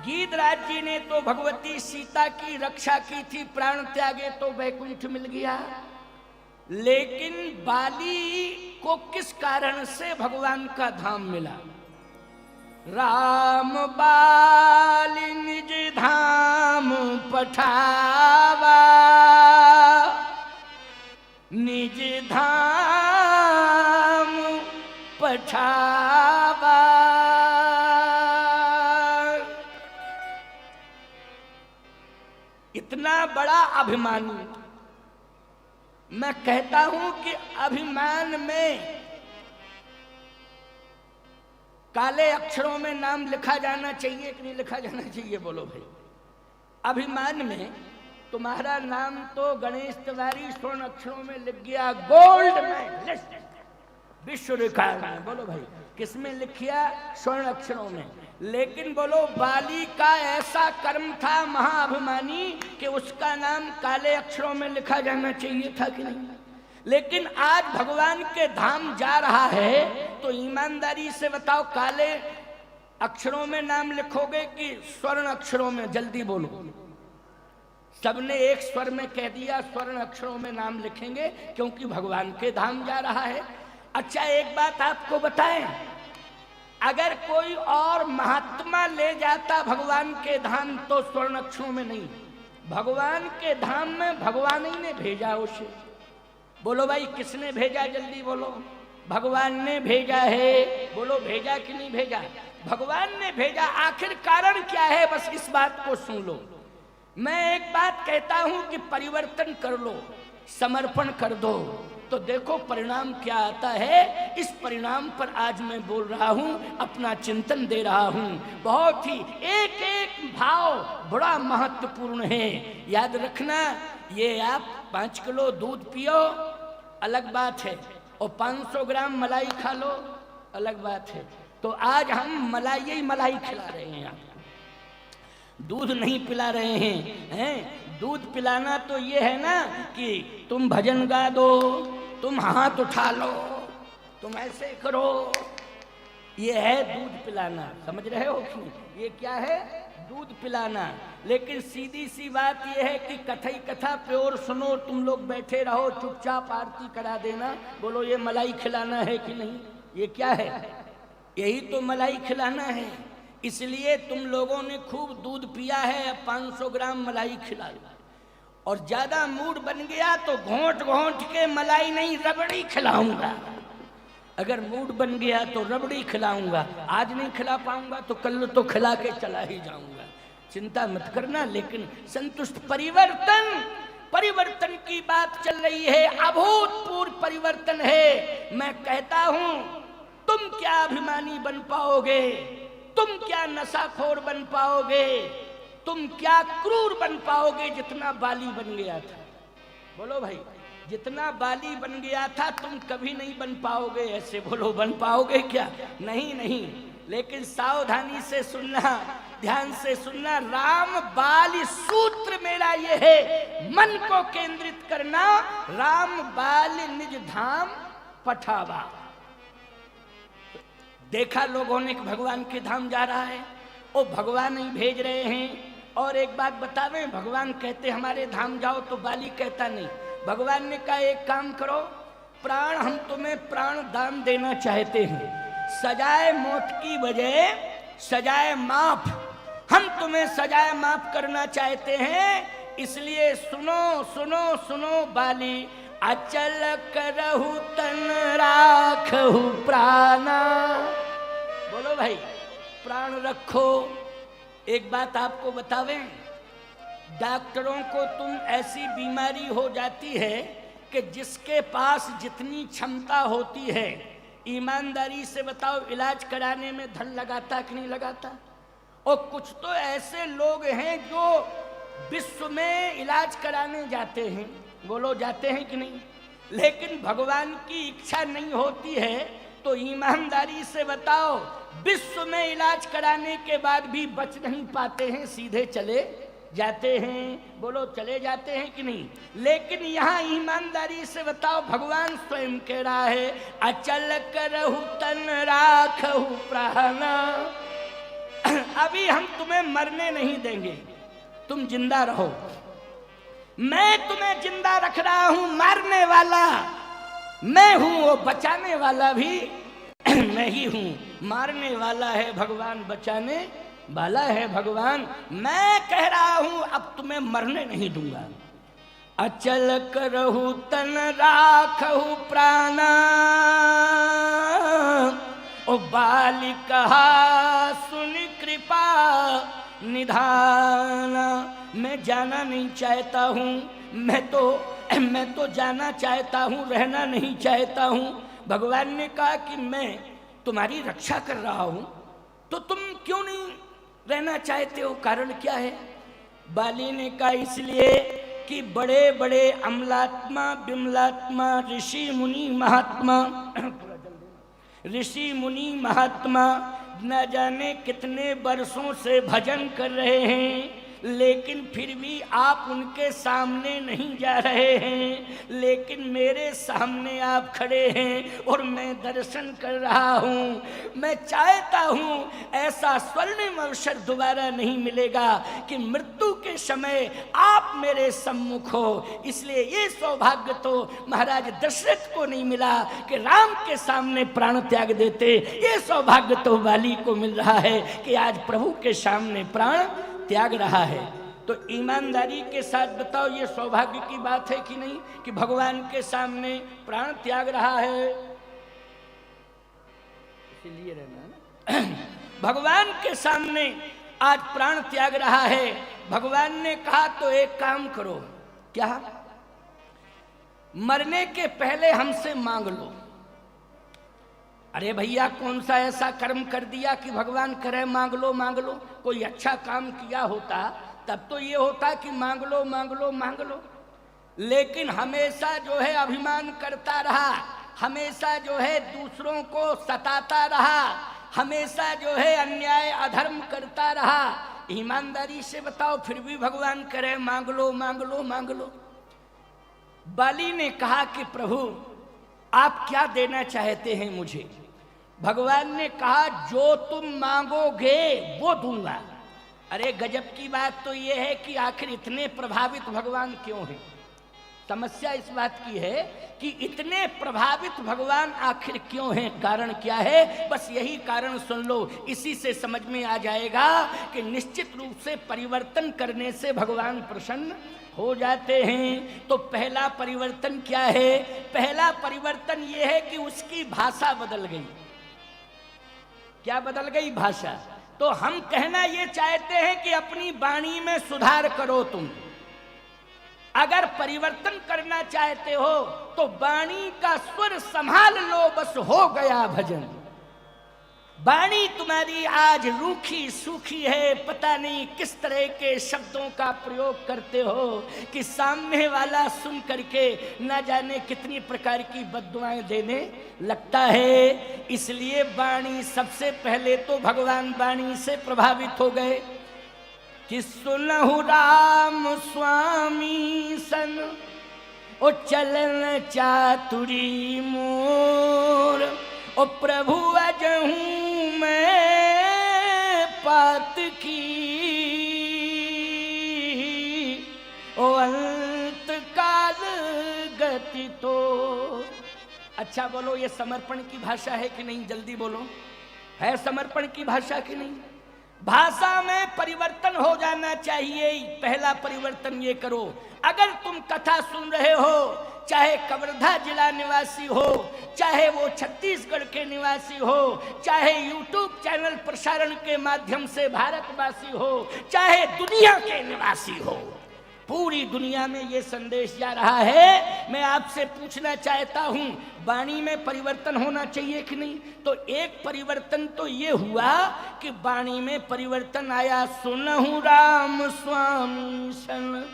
गीधराज जी ने तो भगवती सीता की रक्षा की थी, प्राण त्यागे तो वैकुंठ मिल गया। लेकिन बाली को किस कारण से भगवान का धाम मिला? राम बाली निज धाम पठावा, निज धाम पठावा। इतना बड़ा अभिमानी, मैं कहता हूं कि अभिमान में काले अक्षरों में नाम लिखा जाना चाहिए कि नहीं लिखा जाना चाहिए? बोलो भाई। अभिमान में तुम्हारा नाम तो गणेश तिवारी स्वर्ण अक्षरों में लिख गया, गोल्ड में, विश्व रिकॉर्ड में। बोलो भाई, किसमें लिखिया? स्वर्ण अक्षरों में। लेकिन बोलो, बाली का ऐसा कर्म था महाअभिमानी कि उसका नाम काले अक्षरों में लिखा जाना चाहिए था कि नहीं? लेकिन आज भगवान के धाम जा रहा है तो ईमानदारी से बताओ, काले अक्षरों में नाम लिखोगे कि स्वर्ण अक्षरों में? जल्दी बोलो। सबने एक स्वर में कह दिया, स्वर्ण अक्षरों में नाम लिखेंगे क्योंकि भगवान के धाम जा रहा है। अच्छा, एक बात आपको बताएं, अगर कोई और महात्मा ले जाता भगवान के धाम तो स्वर्ण अक्षरों में नहीं, भगवान के धाम में भगवान ही ने भेजा उसे। बोलो भाई, किसने भेजा? जल्दी बोलो। भगवान ने भेजा है। बोलो, भेजा कि नहीं भेजा? भगवान ने भेजा। आखिर कारण क्या है? बस इस बात को सुन लो। मैं एक बात कहता हूं कि परिवर्तन कर लो, समर्पण कर दो, तो देखो परिणाम क्या आता है। इस परिणाम पर आज मैं बोल रहा हूं, अपना चिंतन दे रहा हूं। बहुत ही एक एक भाव बड़ा महत्वपूर्ण है। याद रखना, ये आप 5 किलो दूध पियो अलग बात है, और 500 ग्राम मलाई खा लो अलग बात है। तो आज हम मलाई खिला रहे हैं, आपको दूध नहीं पिला रहे हैं। दूध पिलाना तो ये है ना कि तुम भजन गा दो, तुम हाथ उठा लो, तुम ऐसे करो, ये है दूध पिलाना। समझ रहे हो कि नहीं? ये क्या है? दूध पिलाना। लेकिन सीधी सी बात यह है कि कथई कथा प्योर सुनो, तुम लोग बैठे रहो चुपचाप, आरती करा देना। बोलो, ये मलाई खिलाना है कि नहीं? ये क्या है? यही तो मलाई खिलाना है। इसलिए तुम लोगों ने खूब दूध पिया है, अब 500 ग्राम मलाई खिला लो। और ज्यादा मूड बन गया तो घोंट घोंट के मलाई नहीं, रबड़ी खिलाऊंगा। अगर मूड बन गया तो रबड़ी खिलाऊंगा। आज नहीं खिला पाऊंगा तो कल तो खिला के चला ही जाऊंगा। चिंता मत करना। लेकिन संतुष्ट, परिवर्तन की बात चल रही है, अभूतपूर्व परिवर्तन है। मैं कहता हूं, तुम क्या अभिमानी बन पाओगे, तुम क्या नशाखोर बन पाओगे, तुम क्या क्रूर बन पाओगे जितना बाली बन गया था? बोलो भाई, जितना बाली बन गया था तुम कभी नहीं बन पाओगे ऐसे। बोलो, बन पाओगे क्या? नहीं। लेकिन सावधानी से सुनना, ध्यान से सुनना। राम बाली सूत्र मेरा ये है, मन को केंद्रित करना। राम बाली निज धाम पठावा। देखा लोगों ने कि भगवान के धाम जा रहा है, वो भगवान ही भेज रहे हैं। और एक बात बतावे, भगवान कहते हमारे धाम जाओ तो बाली कहता नहीं। भगवान ने कहा, एक काम करो, प्राण, हम तुम्हें प्राण दान देना चाहते हैं, सजाए मौत की बजाय सजाए माफ, हम तुम्हें सजाए माफ करना चाहते हैं। इसलिए सुनो सुनो सुनो बाली, अचल करहु तन राखहु प्राणा। बोलो भाई, प्राण रखो। एक बात आपको बतावें, डॉक्टरों को तुम ऐसी बीमारी हो जाती है कि जिसके पास जितनी क्षमता होती है, ईमानदारी से बताओ, इलाज कराने में धन लगाता कि नहीं लगाता? और कुछ तो ऐसे लोग हैं जो विश्व में इलाज कराने जाते हैं। बोलो, जाते हैं कि नहीं? लेकिन भगवान की इच्छा नहीं होती है तो ईमानदारी से बताओ, विश्व में इलाज कराने के बाद भी बच नहीं पाते हैं, सीधे चले जाते हैं। बोलो, चले जाते हैं कि नहीं? लेकिन यहाँ ईमानदारी से बताओ, भगवान स्वयं कह रहा है, अचल करहु तन राखहु प्राणा। अभी हम तुम्हें मरने नहीं देंगे, तुम जिंदा रहो। मैं तुम्हें जिंदा रख रहा हूं, मारने वाला मैं हूं, वो बचाने वाला भी मैं ही हूं। मारने वाला है भगवान, बचाने वाला है भगवान। मैं कह रहा हूं अब तुम्हें मरने नहीं दूंगा। अचल करहु तन राखहु प्राणा, ओ बाली कहा सुन कृपा निधाना। मैं जाना नहीं चाहता हूं, मैं तो जाना चाहता हूं, रहना नहीं चाहता हूं। भगवान ने कहा कि मैं तुम्हारी रक्षा कर रहा हूं, तो तुम क्यों नहीं रहना चाहते हो, कारण क्या है? बाली ने कहा इसलिए कि बड़े बड़े अमलात्मा विमलात्मा ऋषि मुनि महात्मा न जाने कितने वर्षों से भजन कर रहे हैं, लेकिन फिर भी आप उनके सामने नहीं जा रहे हैं। लेकिन मेरे सामने आप खड़े हैं और मैं दर्शन कर रहा हूं। मैं चाहता हूं ऐसा स्वर्णिम अवसर दोबारा नहीं मिलेगा कि मृत्यु के समय आप मेरे सम्मुख हो। इसलिए ये सौभाग्य तो महाराज दशरथ को नहीं मिला कि राम के सामने प्राण त्याग देते, ये सौभाग्य तो बाली को मिल रहा है कि आज प्रभु के सामने प्राण त्याग रहा है। तो ईमानदारी के साथ बताओ, ये सौभाग्य की बात है कि नहीं कि भगवान के सामने प्राण त्याग रहा है? इसीलिए रहना ना भगवान के सामने आज प्राण त्याग रहा है। भगवान ने कहा तो एक काम करो, क्या? मरने के पहले हमसे मांग लो। अरे भैया कौन सा ऐसा कर्म कर दिया कि भगवान करे मांग लो मांग लो? कोई अच्छा काम किया होता तब तो ये होता कि मांग लो मांग लो मांग लो। लेकिन हमेशा जो है अभिमान करता रहा, हमेशा जो है दूसरों को सताता रहा, हमेशा जो है अन्याय अधर्म करता रहा। ईमानदारी से बताओ, फिर भी भगवान करे मांग लो मांग लो मांग लो। बाली ने कहा कि प्रभु आप क्या देना चाहते हैं मुझे? भगवान ने कहा जो तुम मांगोगे वो दूंगा। अरे गजब की बात तो ये है कि आखिर इतने प्रभावित भगवान क्यों हैं? समस्या इस बात की है कि इतने प्रभावित भगवान आखिर क्यों हैं, कारण क्या है? बस यही कारण सुन लो, इसी से समझ में आ जाएगा कि निश्चित रूप से परिवर्तन करने से भगवान प्रसन्न हो जाते हैं। तो पहला परिवर्तन क्या है? पहला परिवर्तन यह है कि उसकी भाषा बदल गई। क्या बदल गई? भाषा। तो हम कहना ये चाहते हैं कि अपनी वाणी में सुधार करो। तुम अगर परिवर्तन करना चाहते हो तो वाणी का स्वर संभाल लो, बस हो गया भजन। वाणी तुम्हारी आज रूखी सूखी है, पता नहीं किस तरह के शब्दों का प्रयोग करते हो कि सामने वाला सुन करके न जाने कितनी प्रकार की बद्दुआएं देने लगता है। इसलिए वाणी, सबसे पहले तो भगवान वाणी से प्रभावित हो गए कि सुनहु राम स्वामी सन, ओ चलन चातुरी मोर, ओ प्रभु अजहूं मैं पात की, ओ अंत काल गति तो। अच्छा बोलो, ये समर्पण की भाषा है कि नहीं? जल्दी बोलो, है समर्पण की भाषा कि नहीं? भाषा में परिवर्तन हो जाना चाहिए। पहला परिवर्तन ये करो, अगर तुम कथा सुन रहे हो, चाहे कवर्धा जिला निवासी हो, चाहे वो छत्तीसगढ़ के निवासी हो, चाहे यूट्यूब चैनल प्रसारण के माध्यम से भारतवासी हो, चाहे दुनिया के निवासी हो, पूरी दुनिया में ये संदेश जा रहा है। मैं आपसे पूछना चाहता हूं, वाणी में परिवर्तन होना चाहिए कि नहीं? तो एक परिवर्तन तो ये हुआ कि वाणी में परिवर्तन आया। सुनहु राम स्वामी सन,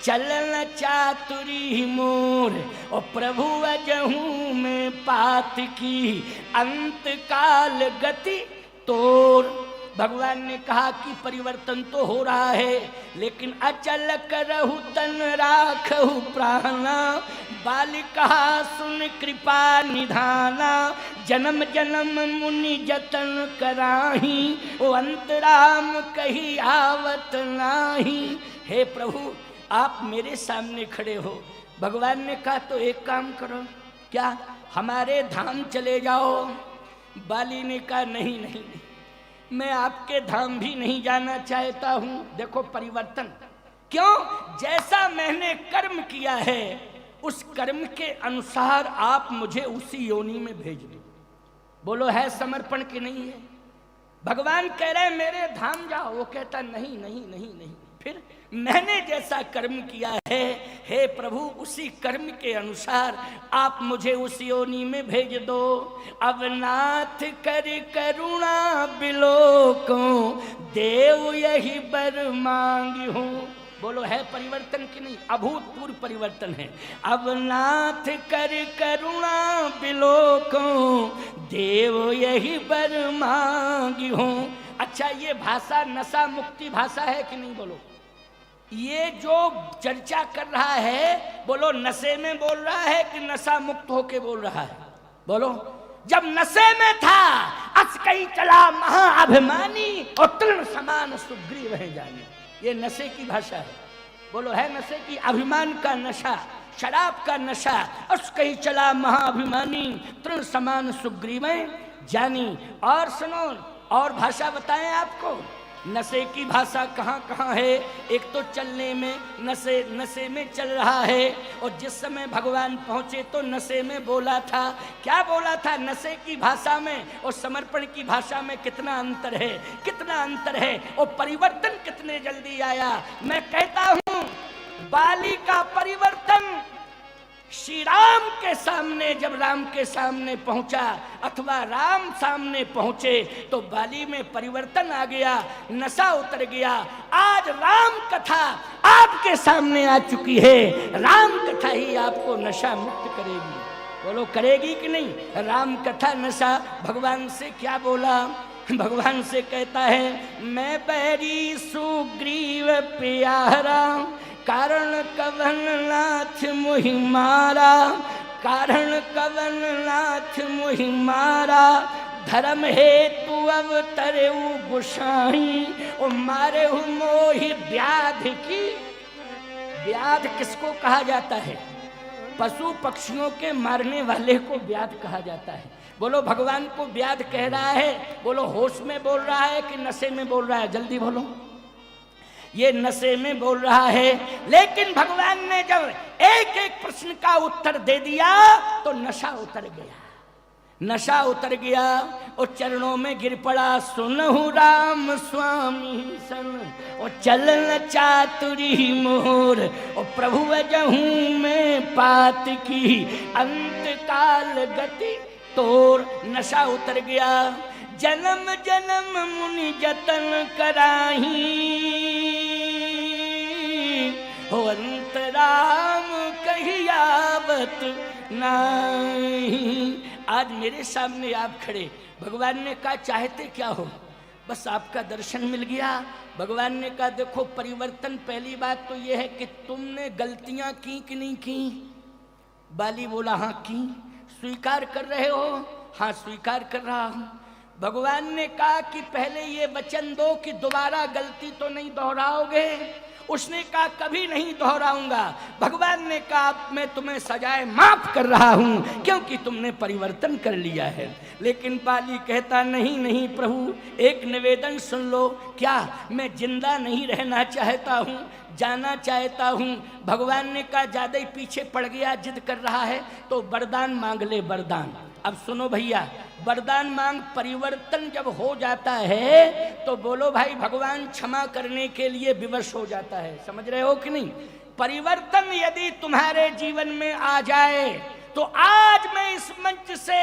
चलन चातुरी मोर, और प्रभु अजहूं में पात की, अंत काल गति तोर। भगवान ने कहा कि परिवर्तन तो हो रहा है, लेकिन अचल करहु तन राखहु प्राणा, बाली कहा सुन कृपा निधाना, जन्म जन्म मुनि जतन कराही, ओ अंतराम कही आवत नाही। हे प्रभु, आप मेरे सामने खड़े हो। भगवान ने कहा तो एक काम करो, क्या हमारे धाम चले जाओ। बाली ने कहा नहीं नहीं नहीं, मैं आपके धाम भी नहीं जाना चाहता हूं। देखो परिवर्तन, क्यों? जैसा मैंने कर्म किया है उस कर्म के अनुसार आप मुझे उसी योनि में भेज दो। बोलो है समर्पण की नहीं है? भगवान कह रहे हैं मेरे धाम जाओ, वो कहता नहीं नहीं नहीं नहीं। फिर मैंने जैसा कर्म किया है, हे प्रभु, उसी कर्म के अनुसार आप मुझे उस योनि में भेज दो। अब नाथ कर करुणा बिलोको, देव यही बर मांगी हूँ। बोलो है परिवर्तन की नहीं? अभूतपूर्व परिवर्तन है। अब नाथ कर करुणा बिलोको, देव यही बर मांगी हूँ। अच्छा, ये भाषा नशा मुक्ति भाषा है कि नहीं? बोलो, ये जो चर्चा कर रहा है, बोलो नशे में बोल रहा है कि नशा मुक्त होके बोल रहा है? बोलो, जब नशे में था अस कहीं चला महाअभिमानी, और तृण समान सुग्रीव है जानी। ये नशे की भाषा है। बोलो है नशे की? अभिमान का नशा, शराब का नशा। अस कहीं चला महाअभिमानी, तृण समान सुग्रीव जानी। और सुनो, और भाषा बताएं आपको, नशे की भाषा कहाँ कहाँ है? एक तो चलने में, नशे में चल रहा है। और जिस समय भगवान पहुँचे तो नशे में बोला था। क्या बोला था? नशे की भाषा में और समर्पण की भाषा में कितना अंतर है, कितना अंतर है। और परिवर्तन कितने जल्दी आया। मैं कहता हूँ बाली का परिवर्तन श्री राम के सामने, जब राम के सामने पहुंचा अथवा राम सामने पहुंचे तो बाली में परिवर्तन आ गया, नशा उतर गया। आज राम कथा आपके सामने आ चुकी है। राम कथा ही आपको नशा मुक्त करेगी। बोलो करेगी कि नहीं? राम कथा नशा। भगवान से क्या बोला? भगवान से कहता है मैं बैरी सुग्रीव प्यारा, कारण कवन नाथ मोहि मारा, कारण कवन नाथ मोहि मारा, धर्म हेतु अवतरे गुसाई, और मारे हु मोहि व्याध की। व्याध किसको कहा जाता है? पशु पक्षियों के मारने वाले को व्याध कहा जाता है। बोलो भगवान को व्याध कह रहा है। बोलो होश में बोल रहा है कि नशे में बोल रहा है? जल्दी बोलो। ये नशे में बोल रहा है। लेकिन भगवान ने जब एक एक प्रश्न का उत्तर दे दिया तो नशा उतर गया, नशा उतर गया और चरणों में गिर पड़ा। सुनहु राम स्वामी सन, और चलन चातुरी मोर, और प्रभु वजहूं में पात की, अंत काल गति तोर। नशा उतर गया। जन्म जन्म मुनि जतन कराही, हो अंतराम कही आवत नहीं। आज मेरे सामने आप खड़े, भगवान ने कहा चाहते क्या हो? बस आपका दर्शन मिल गया। भगवान ने कहा देखो परिवर्तन, पहली बात तो यह है कि तुमने गलतियां की कि नहीं की? बाली बोला हाँ की। स्वीकार कर रहे हो? हाँ स्वीकार कर रहा हूं। भगवान ने कहा कि पहले ये वचन दो कि दोबारा गलती तो नहीं दोहराओगे। उसने कहा कभी नहीं दोहराऊंगा। भगवान ने कहा मैं तुम्हें सजाए माफ कर रहा हूं क्योंकि तुमने परिवर्तन कर लिया है। लेकिन बाली कहता नहीं नहीं प्रभु, एक निवेदन सुन लो। क्या मैं जिंदा नहीं रहना चाहता हूं, जाना चाहता हूं। भगवान ने कहा ज्यादा ही पीछे पड़ गया, जिद कर रहा है तो वरदान मांग ले, वरदान। अब सुनो भैया, वरदान मांग। परिवर्तन जब हो जाता है तो बोलो भाई भगवान क्षमा करने के लिए विवश हो जाता है। समझ रहे हो कि नहीं? परिवर्तन यदि तुम्हारे जीवन में आ जाए तो आज मैं इस मंच से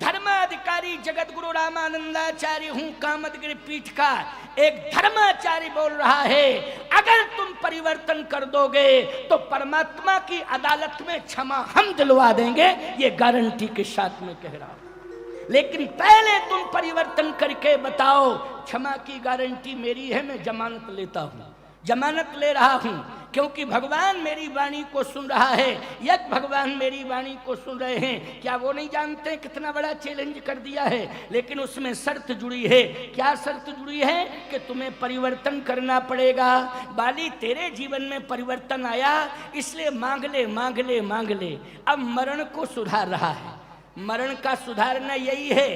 धर्माधिकारी जगत गुरु रामानंदाचार्य हूं, कामदगिरि पीठ का एक धर्माचार्य बोल रहा है, अगर तुम परिवर्तन कर दोगे तो परमात्मा की अदालत में क्षमा हम दिलवा देंगे। ये गारंटी के साथ में कह रहा हूं। लेकिन पहले तुम परिवर्तन करके बताओ। क्षमा की गारंटी मेरी है, मैं जमानत लेता हूं, जमानत ले रहा हूं, क्योंकि भगवान मेरी वाणी को सुन रहा है, यज्ञ भगवान मेरी वाणी को सुन रहे हैं। क्या वो नहीं जानते कितना बड़ा चैलेंज कर दिया है? लेकिन उसमें शर्त जुड़ी है। क्या शर्त जुड़ी है? कि तुम्हें परिवर्तन करना पड़ेगा। बाली, तेरे जीवन में परिवर्तन आया, इसलिए मांग ले मांग ले मांग ले। अब मरण को सुधार रहा है। मरण का सुधारना यही है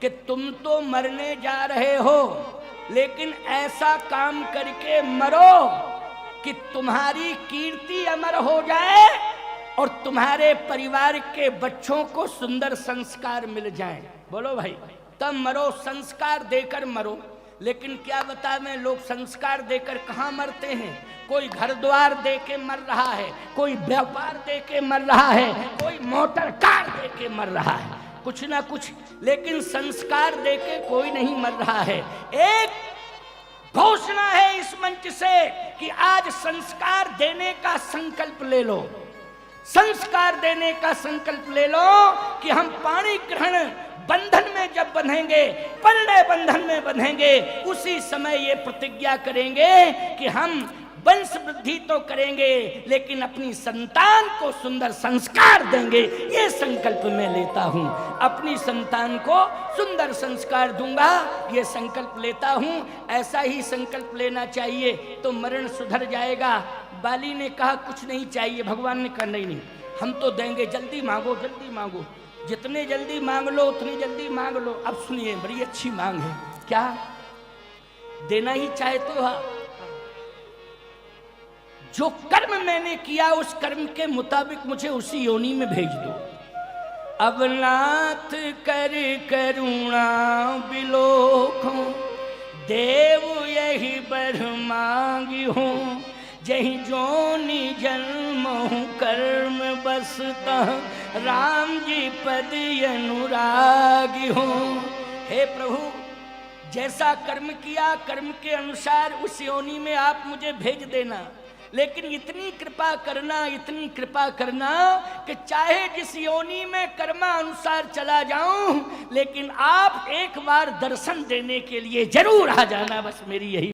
कि तुम तो मरने जा रहे हो, लेकिन ऐसा काम करके मरो कि तुम्हारी कीर्ति अमर हो जाए और तुम्हारे परिवार के बच्चों को सुंदर संस्कार मिल जाए। बोलो भाई, तब मरो, संस्कार देकर मरो। लेकिन क्या बतावें, लोग संस्कार देकर कहाँ मरते हैं? कोई घर द्वार दे के मर रहा है, कोई व्यापार दे के मर रहा है, कोई मोटर कार दे के मर रहा है, कुछ ना कुछ, लेकिन संस्कार दे के कोई नहीं मर रहा है। एक घोषणा है इस मंच से कि आज संस्कार देने का संकल्प ले लो, संस्कार देने का संकल्प ले लो कि हम पाणी ग्रहण बंधन में जब बंधेंगे, परिणय बंधन में बंधेंगे, उसी समय ये प्रतिज्ञा करेंगे कि हम वंश वृद्धि तो करेंगे, लेकिन अपनी संतान को सुंदर संस्कार देंगे। ये संकल्प मैं लेता हूँ, अपनी संतान को सुंदर संस्कार दूंगा, ये संकल्प लेता हूँ। ऐसा ही संकल्प लेना चाहिए तो मरण सुधर जाएगा। बाली ने कहा कुछ नहीं चाहिए, भगवान ने कहा नहीं, हम तो देंगे, जल्दी मांगो, जल्दी मांगो, जितने जल्दी मांग लो उतनी जल्दी मांग लो। अब सुनिए, बड़ी अच्छी मांग है। क्या देना ही चाहते हो? जो कर्म मैंने किया उस कर्म के मुताबिक मुझे उसी योनि में भेज दो। अब नाथ कर करुणा बिलोखो, देव यही बर मांगी हूँ, जही जोनि जन्म हूँ कर्म बसता, राम जी पद अनुरागी हूँ। हे प्रभु, जैसा कर्म किया कर्म के अनुसार उस योनि में आप मुझे भेज देना, लेकिन इतनी कृपा करना, इतनी कृपा करना कि चाहे जिस योनि में कर्मा अनुसार चला जाऊं, लेकिन आप एक बार दर्शन देने के लिए जरूर आ जाना। बस मेरी यही